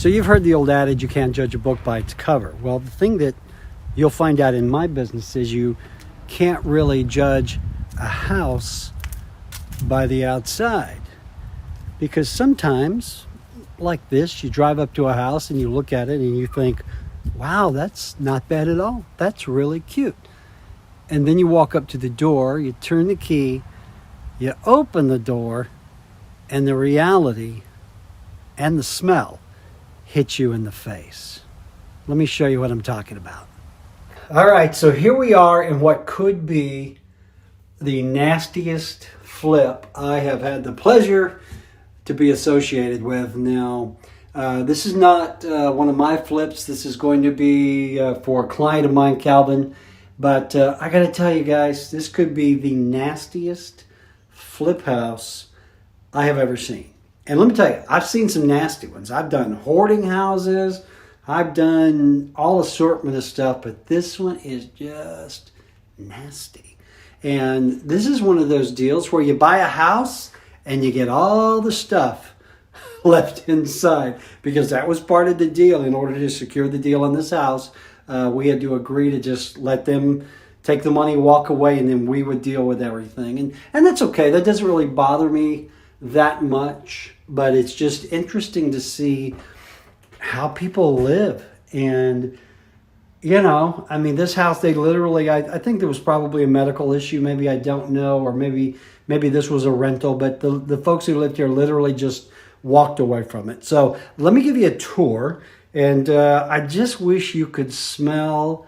So you've heard the old adage, you can't judge a book by its cover. Well, the thing that you'll find out in my business is you can't really judge a house by the outside. Because sometimes, like this, you drive up to a house and you look at it and you think, wow, that's not bad at all. That's really cute. And then you walk up to the door, you turn the key, you open the door, and the reality and the smell hit you in the face. Let me show you what I'm talking about. All right, so here we are in what could be the nastiest flip I have had the pleasure to be associated with. Now, this is not one of my flips. This is going to be for a client of mine, Calvin. But I got to tell you guys, this could be the nastiest flip house I have ever seen. And let me tell you, I've seen some nasty ones. I've done hoarding houses. I've done all assortment of stuff, but this one is just nasty. And this is one of those deals where you buy a house and you get all the stuff left inside, because that was part of the deal. In order to secure the deal on this house, we had to agree to just let them take the money, walk away, and then we would deal with everything. And that's okay. That doesn't really bother me that much, but it's just interesting to see how people live. And, you know, I mean, this house, they literally, I think there was probably a medical issue. Maybe, I don't know, or maybe this was a rental, but the folks who lived here literally just walked away from it. So let me give you a tour, and I just wish you could smell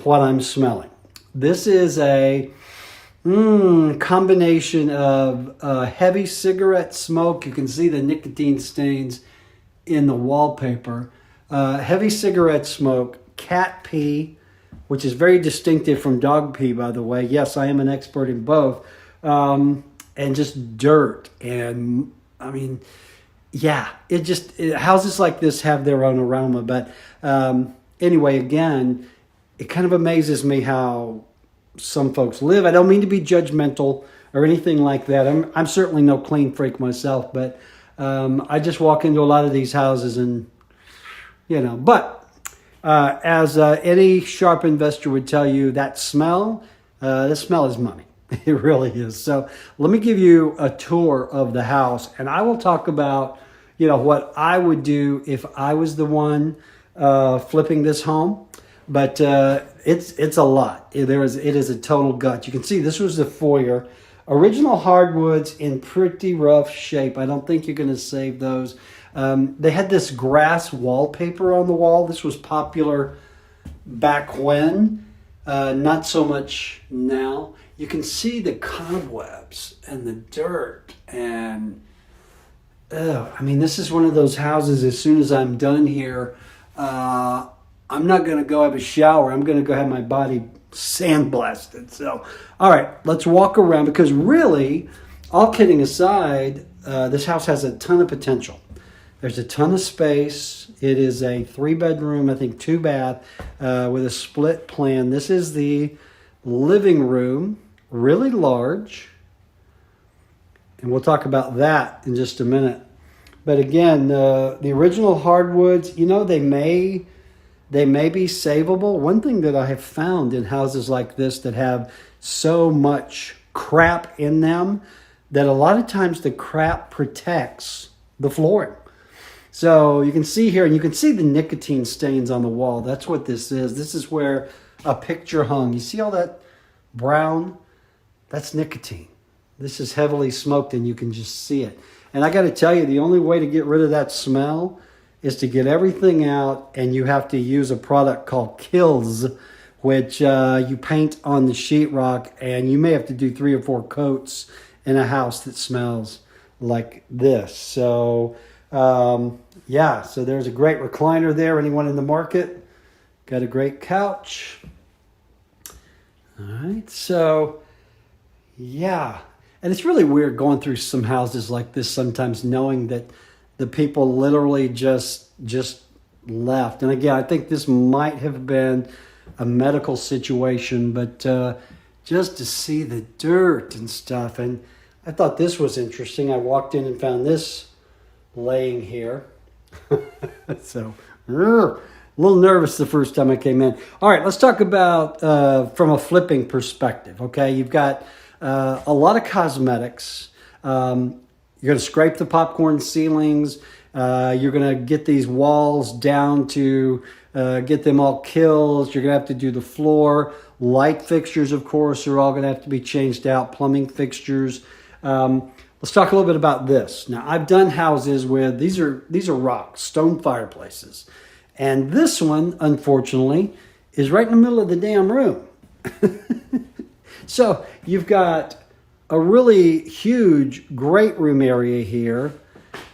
what I'm smelling. This is a combination of heavy cigarette smoke. You can see the nicotine stains in the wallpaper. Heavy cigarette smoke, cat pee, which is very distinctive from dog pee, by the way. Yes, I am an expert in both. And just dirt. And I mean, yeah, houses like this have their own aroma. But anyway, again, it kind of amazes me how some folks live. I don't mean to be judgmental or anything like that. I'm certainly no clean freak myself, but I just walk into a lot of these houses and, you know, but as any sharp investor would tell you, that smell, the smell is money. It really is. So let me give you a tour of the house, and I will talk about, you know, what I would do if I was the one flipping this home. But it's a lot. It is a total gut. You can see this was the foyer. Original hardwoods in pretty rough shape. I don't think you're going to save those. They had this grass wallpaper on the wall. This was popular back when. Not so much now. You can see the cobwebs and the dirt. And I mean, this is one of those houses, as soon as I'm done here, I'm not going to go have a shower. I'm going to go have my body sandblasted. So, all right, let's walk around, because really, all kidding aside, this house has a ton of potential. There's a ton of space. It is a 3-bedroom, I think 2-bath, with a split plan. This is the living room, really large. And we'll talk about that in just a minute. But again, the original hardwoods, you know, they may be savable. One thing that I have found in houses like this that have so much crap in them, that a lot of times the crap protects the flooring. So you can see here, and you can see the nicotine stains on the wall. That's what this is. This is where a picture hung. You see all that brown? That's nicotine. This is heavily smoked, and you can just see it. And I got to tell you, the only way to get rid of that smell is to get everything out, and you have to use a product called Kills, which you paint on the sheetrock, and you may have to do 3 or 4 coats in a house that smells like this. So, yeah, so there's a great recliner there. Anyone in the market? Got a great couch. All right, so, yeah. And it's really weird going through some houses like this sometimes, knowing that the people literally just left. And again, I think this might have been a medical situation, but just to see the dirt and stuff. And I thought this was interesting. I walked in and found this laying here. So, a little nervous the first time I came in. All right, let's talk about from a flipping perspective, okay? You've got a lot of cosmetics. You're going to scrape the popcorn ceilings. You're going to get these walls down to get them all killed. You're going to have to do the floor. Light fixtures, of course, are all going to have to be changed out. Plumbing fixtures. Let's talk a little bit about this. Now, I've done houses where these are rocks, stone fireplaces. And this one, unfortunately, is right in the middle of the damn room. So you've got a really huge great room area here.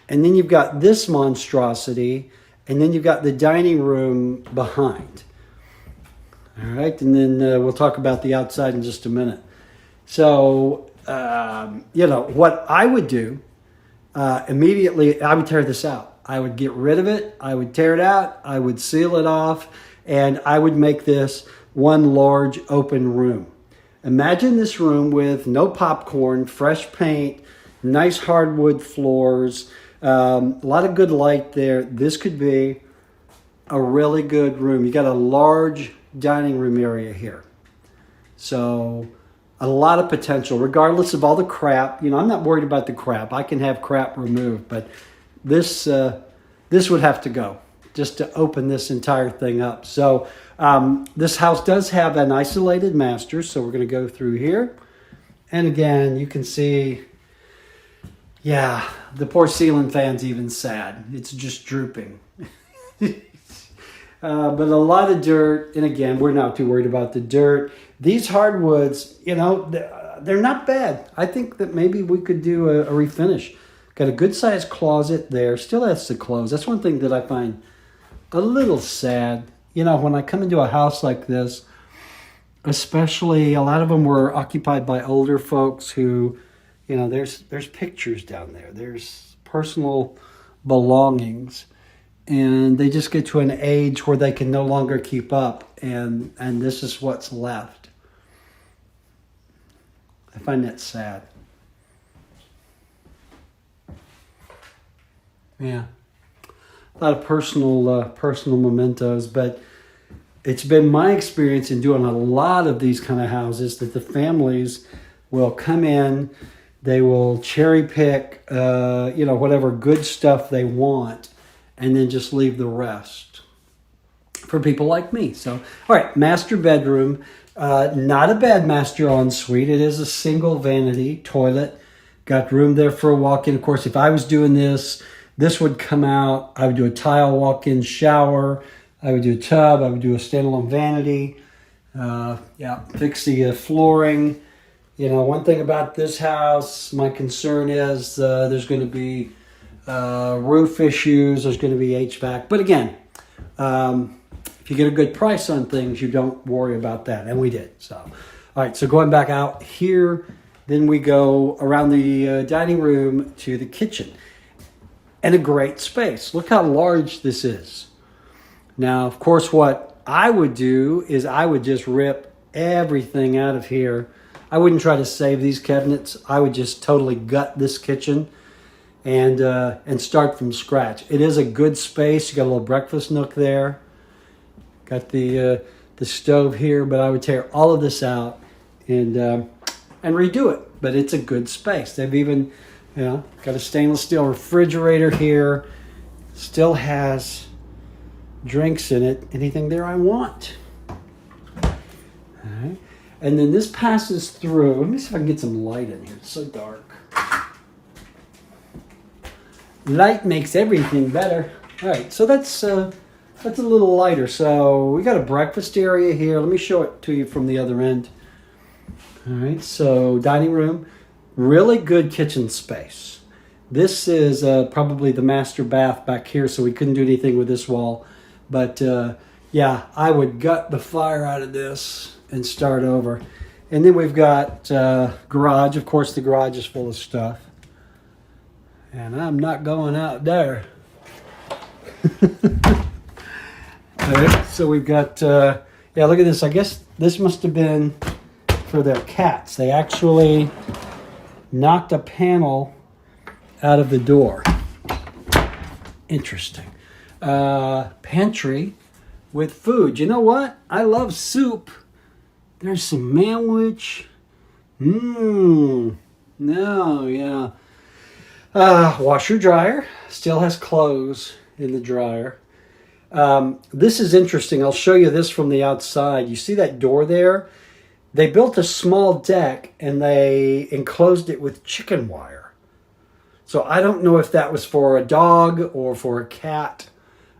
And then you've got this monstrosity. And then you've got the dining room behind. All right. And then we'll talk about the outside in just a minute. So, what I would do immediately, I would tear this out. I would get rid of it. I would tear it out. I would seal it off. And I would make this one large open room. Imagine this room with no popcorn, fresh paint, nice hardwood floors, a lot of good light there. This could be a really good room. You got a large dining room area here. So a lot of potential, regardless of all the crap. I'm not worried about the crap. I can have crap removed, but this would have to go just to open this entire thing up. So this house does have an isolated master, so we're going to go through here. And again, you can see, yeah, the poor ceiling fan's even sad. It's just drooping. But a lot of dirt, and again, we're not too worried about the dirt. These hardwoods, they're not bad. I think that maybe we could do a refinish. Got a good-sized closet there. Still has to close. That's one thing that I find a little sad. When I come into a house like this, especially a lot of them were occupied by older folks who, there's pictures down there. There's personal belongings. And they just get to an age where they can no longer keep up. And this is what's left. I find that sad. Yeah. A lot of personal mementos. But it's been my experience in doing a lot of these kind of houses that the families will come in. They will cherry pick, whatever good stuff they want. And then just leave the rest for people like me. So, all right, master bedroom. Not a bad master ensuite. It is a single vanity toilet. Got room there for a walk-in. Of course, if I was doing this would come out. I would do a tile walk-in shower. I would do a tub. I would do a standalone vanity. Fix the flooring. One thing about this house, my concern is there's going to be roof issues. There's going to be HVAC. But again, if you get a good price on things, you don't worry about that. And we did. So, all right. So going back out here, then we go around the dining room to the kitchen. And a great space. Look how large this is. Now, of course, what I would do is I would just rip everything out of here. I wouldn't try to save these cabinets. I would just totally gut this kitchen. And start from scratch. It is a good space. You got a little breakfast nook there. Got the stove here, but I would tear all of this out and redo it. But it's a good space. They've even, got a stainless steel refrigerator here. Still has drinks in it. Anything there I want. All right. And then this passes through. Let me see if I can get some light in here. It's so dark. Light makes everything better. All right, so that's a little lighter. So we got a breakfast area here. Let me show it to you from the other end. All right, so dining room, really good kitchen space. This is probably the master bath back here, so we couldn't do anything with this wall. But I would gut the fire out of this and start over. And then we've got garage. Of course, the garage is full of stuff. And I'm not going out there. All right, so we've got, look at this. I guess this must have been for their cats. They actually knocked a panel out of the door. Interesting. pantry with food. You know what? I love soup. There's some manwich. No, yeah. Washer dryer. Still has clothes in the dryer. This is interesting. I'll show you this from the outside. You see that door there? They built a small deck and they enclosed it with chicken wire. So I don't know if that was for a dog or for a cat,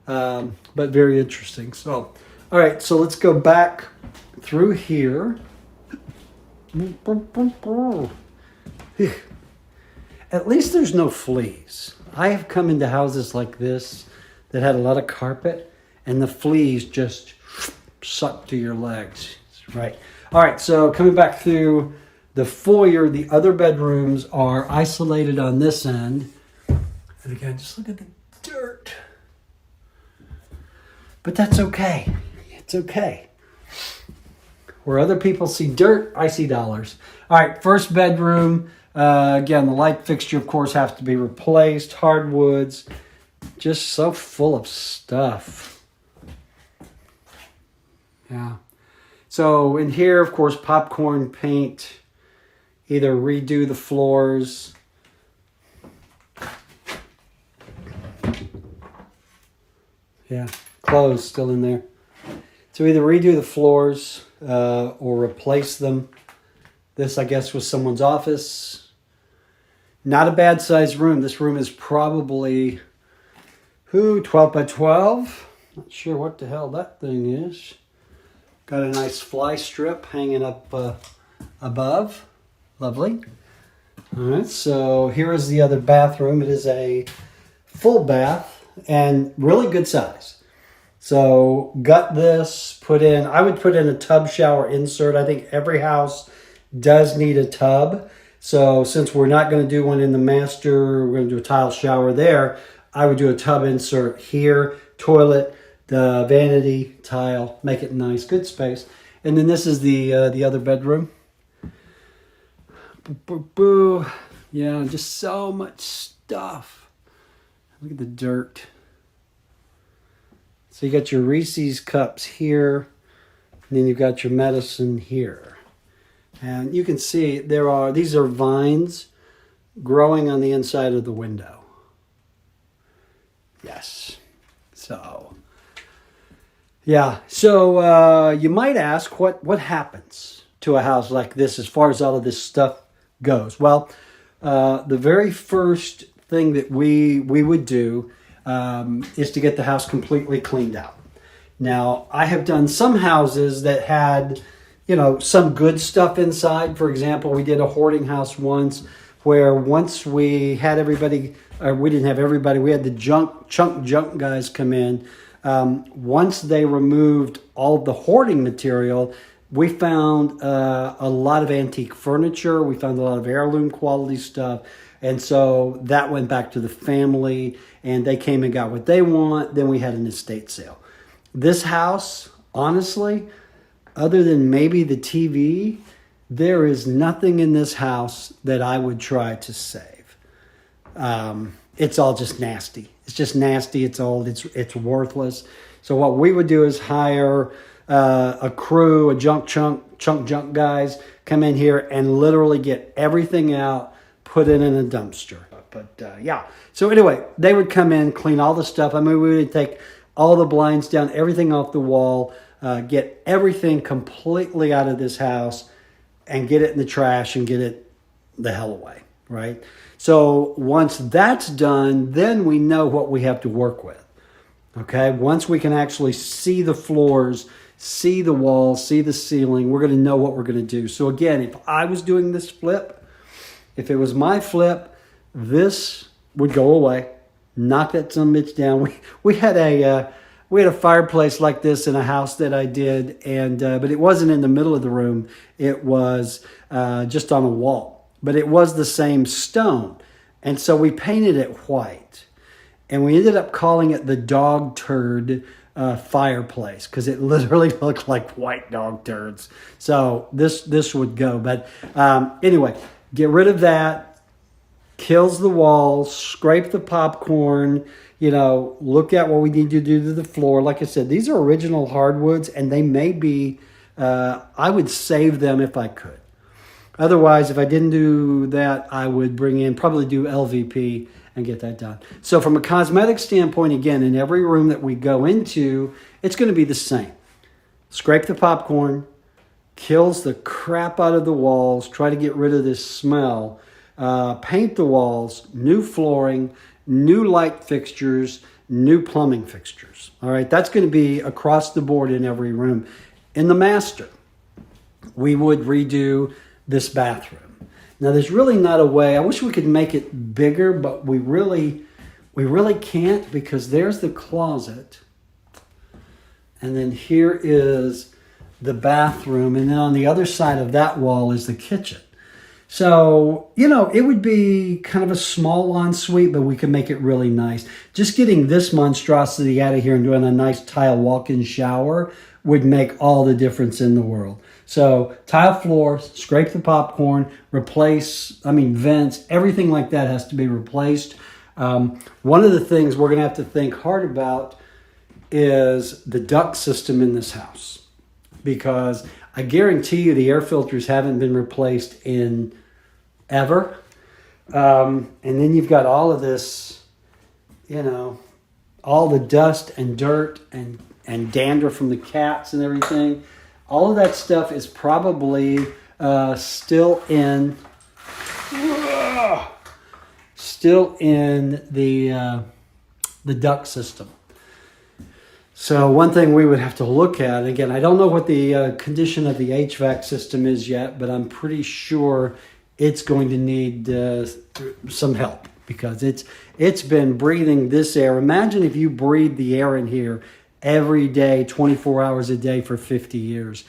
but very interesting. So, all right, so let's go back through here. At least there's no fleas. I have come into houses like this that had a lot of carpet, and the fleas just suck to your legs. Right. All right, so coming back through the foyer, the other bedrooms are isolated on this end. And again, just look at the dirt. But that's okay. It's okay. Where other people see dirt, I see dollars. All right, first bedroom. Again, the light fixture, of course, has to be replaced. Hardwoods. Just so full of stuff. Yeah. So in here, of course, popcorn paint. Either redo the floors. Yeah, clothes still in there. So either redo the floors or replace them. This, I guess, was someone's office. Not a bad sized room. This room is probably, 12 by 12? Not sure what the hell that thing is. Got a nice fly strip hanging up above. Lovely. All right, so here is the other bathroom. It is a full bath and really good size. So got this, I would put in a tub shower insert. I think every house does need a tub. So since we're not going to do one in the master, we're going to do a tile shower there, I would do a tub insert here, toilet, the vanity, tile, make it nice, good space. And then this is the other bedroom. Boo. Yeah, just so much stuff. Look at the dirt. So you got your Reese's cups here, and then you've got your Madison here. And you can see these are vines growing on the inside of the window. Yes. So, yeah. So you might ask what happens to a house like this as far as all of this stuff goes. Well, the very first thing that we would do is to get the house completely cleaned out. Now, I have done some houses that had, some good stuff inside. For example, we did a hoarding house once where once we had everybody, or we didn't have everybody, we had the junk guys come in. Once they removed all the hoarding material, we found a lot of antique furniture. We found a lot of heirloom quality stuff. And so that went back to the family, and they came and got what they want. Then we had an estate sale. This house, honestly, other than maybe the TV, there is nothing in this house that I would try to save. It's all just nasty. It's just nasty. It's old. It's worthless. So what we would do is hire a crew, a junk guys, come in here and literally get everything out, put it in a dumpster. But yeah. So anyway, they would come in, clean all the stuff. I mean, we would take all the blinds down, everything off the wall, get everything completely out of this house and get it in the trash and get it the hell away, right? So once that's done, then we know what we have to work with, okay? Once we can actually see the floors, see the walls, see the ceiling, we're going to know what we're going to do. So again, if I was doing this flip, if it was my flip, this would go away. Knock that some bitch down. We had a fireplace like this in a house that I did, and but it wasn't in the middle of the room. It was just on a wall, but it was the same stone, and so we painted it white, and we ended up calling it the dog turd fireplace because it literally looked like white dog turds. So this would go, but anyway, get rid of that. kills the walls, scrape the popcorn, look at what we need to do to the floor. Like I said, these are original hardwoods, and they may be, I would save them if I could. Otherwise, if I didn't do that, I would probably do LVP and get that done. So from a cosmetic standpoint, again, in every room that we go into, it's going to be the same. Scrape the popcorn, kills the crap out of the walls, try to get rid of this smell, paint the walls, new flooring, new light fixtures, new plumbing fixtures. All right, that's going to be across the board in every room. In the master, we would redo this bathroom. Now, there's really not a way. I wish we could make it bigger, but we really can't, because there's the closet, and then here is the bathroom, and then on the other side of that wall is the kitchen. So, it would be kind of a small ensuite, but we could make it really nice. Just getting this monstrosity out of here and doing a nice tile walk-in shower would make all the difference in the world. So, tile floors, scrape the popcorn, vents, everything like that has to be replaced. One of the things we're going to have to think hard about is the duct system in this house, because I guarantee you the air filters haven't been replaced in ever. And then you've got all of this, all the dust and dirt and dander from the cats and everything. All of that stuff is probably still in the duct system. So one thing we would have to look at, again, I don't know what the condition of the HVAC system is yet, but I'm pretty sure it's going to need some help, because it's been breathing this air. Imagine if you breathe the air in here every day, 24 hours a day for 50 years.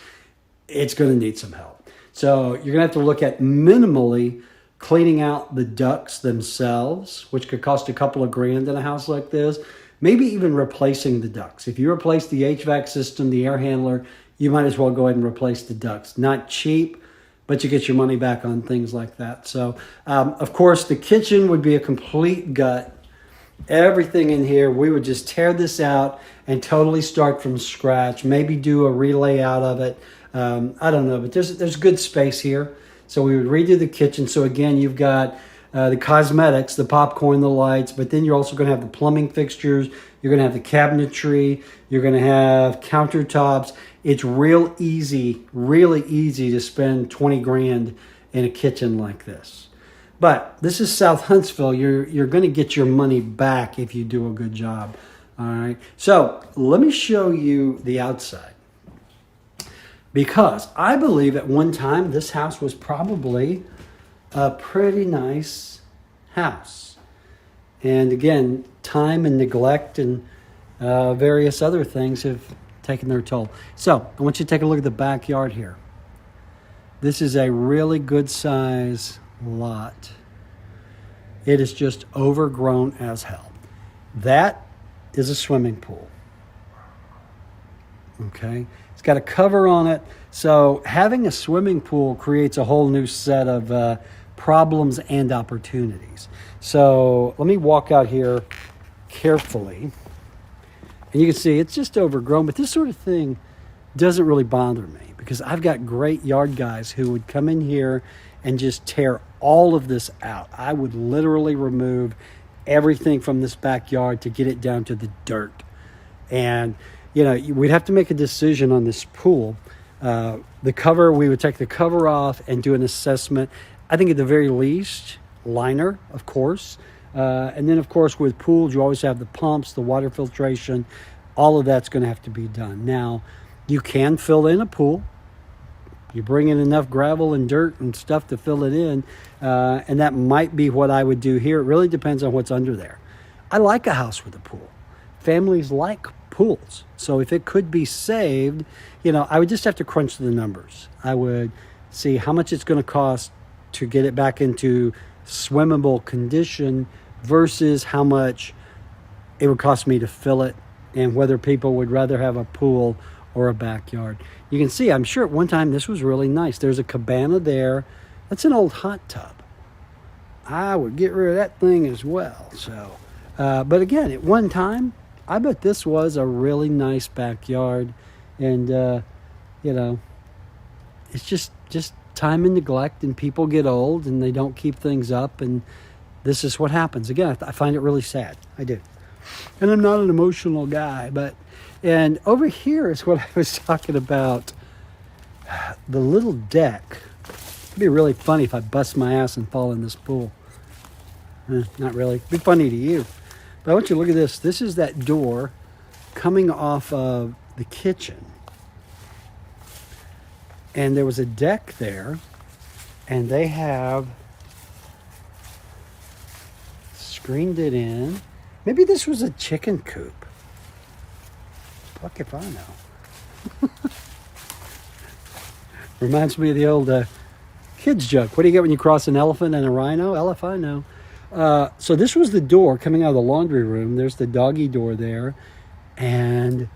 It's going to need some help. So you're going to have to look at minimally cleaning out the ducts themselves, which could cost a couple of grand in a house like this. Maybe even replacing the ducts. If you replace the HVAC system, the air handler, you might as well go ahead and replace the ducts. Not cheap, but you get your money back on things like that. So, of course, the kitchen would be a complete gut. Everything in here, we would just tear this out and totally start from scratch. Maybe do a relay out of it. I don't know, but there's good space here. So we would redo the kitchen. So again, you've got the cosmetics, the popcorn, the lights, but then you're also going to have the plumbing fixtures. You're going to have the cabinetry. You're going to have countertops. It's really easy to spend 20 grand in a kitchen like this. But this is South Huntsville. You're going to get your money back if you do a good job. All right. So let me show you the outside, because I believe at one time this house was probably a pretty nice house. And again, time and neglect and various other things have taken their toll. So I want you to take a look at the backyard here. This is a really good size lot. It is just overgrown as hell. That is a swimming pool. Okay. It's got a cover on it. So having a swimming pool creates a whole new set of problems and opportunities. So let me walk out here carefully. And you can see it's just overgrown, but this sort of thing doesn't really bother me, because I've got great yard guys who would come in here and just tear all of this out. I would literally remove everything from this backyard to get it down to the dirt. And we'd have to make a decision on this pool. The cover, we would take the cover off and do an assessment. I think at the very least, liner, of course. And then, of course, with pools, you always have the pumps, the water filtration. All of that's going to have to be done. Now, you can fill in a pool. You bring in enough gravel and dirt and stuff to fill it in. And that might be what I would do here. It really depends on what's under there. I like a house with a pool. Families like pools. So if it could be saved, I would just have to crunch the numbers. I would see how much it's going to cost to get it back into swimmable condition versus how much it would cost me to fill it, and whether people would rather have a pool or a backyard. You can see, I'm sure at one time this was really nice. There's a cabana there. That's an old hot tub. I would get rid of that thing as well. So, but again, at one time, I bet this was a really nice backyard. And, you know, it's just time and neglect, and people get old and they don't keep things up. And this is what happens. Again, I find it really sad. I do. And I'm not an emotional guy, and over here is what I was talking about. The little deck. It'd be really funny if I bust my ass and fall in this pool. Not really. It'd be funny to you. But I want you to look at this. This is that door coming off of the kitchen. And there was a deck there. And they have screened it in. Maybe this was a chicken coop. Fuck if I know. Reminds me of the old kids joke. What do you get when you cross an elephant and a rhino? Elephino. So this was the door coming out of the laundry room. There's the doggy door there. And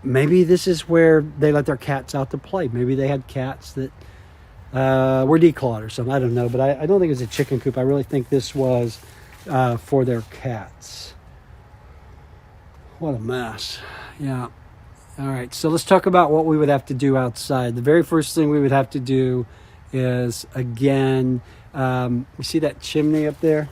maybe this is where they let their cats out to play. Maybe they had cats that were declawed or something. I don't know. But I don't think it was a chicken coop. I really think this was for their cats. What a mess. Yeah. All right. So let's talk about what we would have to do outside. The very first thing we would have to do is, again, you see that chimney up there?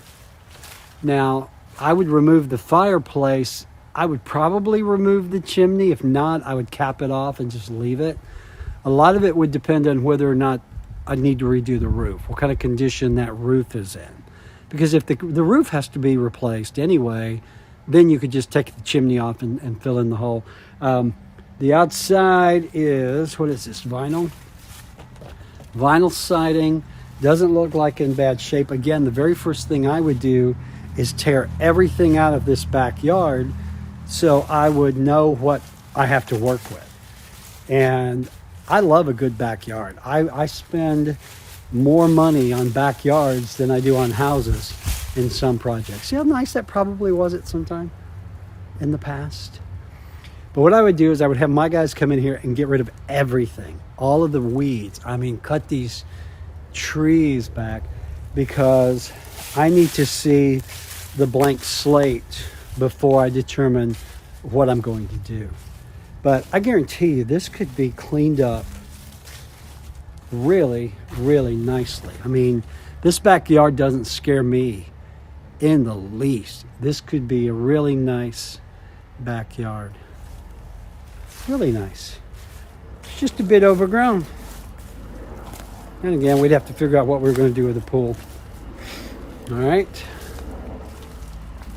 Now, I would remove the fireplace. I would probably remove the chimney. If not, I would cap it off and just leave it. A lot of it would depend on whether or not I need to redo the roof, what kind of condition that roof is in. Because if the roof has to be replaced anyway, then you could just take the chimney off and fill in the hole. The outside is, what is this, vinyl? Vinyl siding. Doesn't look like in bad shape. Again, the very first thing I would do is tear everything out of this backyard so I would know what I have to work with. And I love a good backyard. I spend more money on backyards than I do on houses in some projects. See how nice that probably was at some time in the past? But what I would do is I would have my guys come in here and get rid of everything, all of the weeds. I mean, cut these trees back, because I need to see the blank slate before I determine what I'm going to do. But I guarantee you this could be cleaned up really, really nicely. I mean, this backyard doesn't scare me in the least. This could be a really nice backyard. Really nice. It's just a bit overgrown. And again, we'd have to figure out what we're going to do with the pool. All right.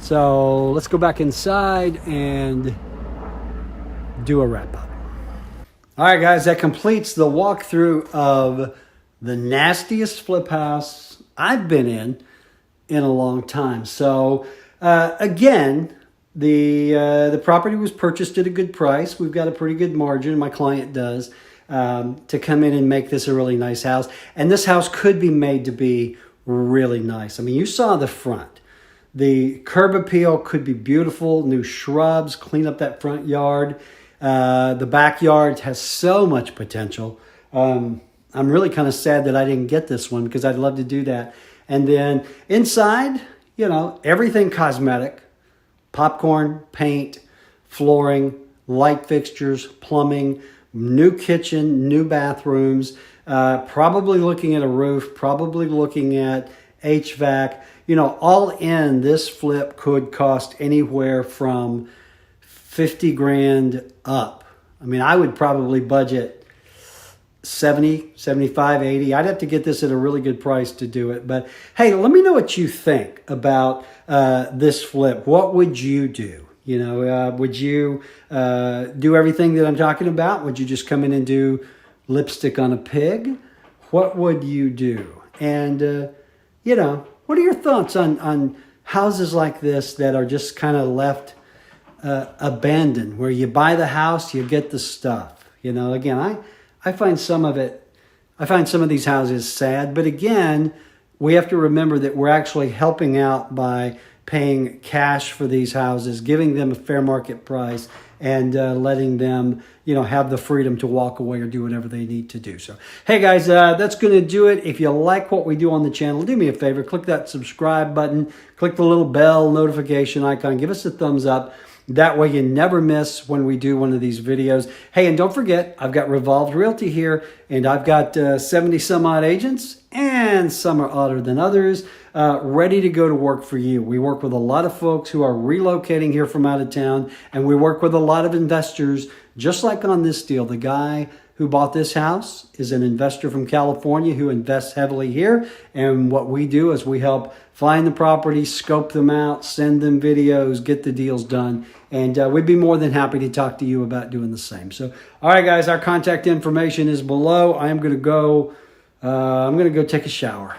So let's go back inside and do a wrap up. All right, guys, that completes the walkthrough of the nastiest flip house I've been in a long time. So again, the property was purchased at a good price. We've got a pretty good margin, my client does, to come in and make this a really nice house. And this house could be made to be really nice. I mean, you saw the front. The curb appeal could be beautiful, new shrubs, clean up that front yard. The backyard has so much potential. I'm really kind of sad that I didn't get this one, because I'd love to do that. And then inside, you know, everything cosmetic. Popcorn, paint, flooring, light fixtures, plumbing, new kitchen, new bathrooms, probably looking at a roof, probably looking at HVAC. You know, all in, this flip could cost anywhere from 50 grand up. I mean, I would probably budget 70, 75, 80. I'd have to get this at a really good price to do it. But hey, let me know what you think about this flip. What would you do? You know, would you do everything that I'm talking about? Would you just come in and do lipstick on a pig? What would you do? And, you know, what are your thoughts on houses like this that are just kind of left abandoned, where you buy the house, you get the stuff? You know, again, I find some of these houses sad, but again, we have to remember that we're actually helping out by paying cash for these houses, giving them a fair market price, and letting them, have the freedom to walk away or do whatever they need to do. So, hey guys, that's going to do it. If you like what we do on the channel, do me a favor, click that subscribe button, click the little bell notification icon, give us a thumbs up. That way you never miss when we do one of these videos. Hey, and don't forget, I've got Revolved Realty here, and I've got 70 some odd agents, and some are odder than others, ready to go to work for you. We work with a lot of folks who are relocating here from out of town, and we work with a lot of investors, just like on this deal. The guy who bought this house is an investor from California who invests heavily here. And what we do is we help find the properties, scope them out, send them videos, get the deals done. And we'd be more than happy to talk to you about doing the same. So, all right, guys, our contact information is below. I'm going to go take a shower.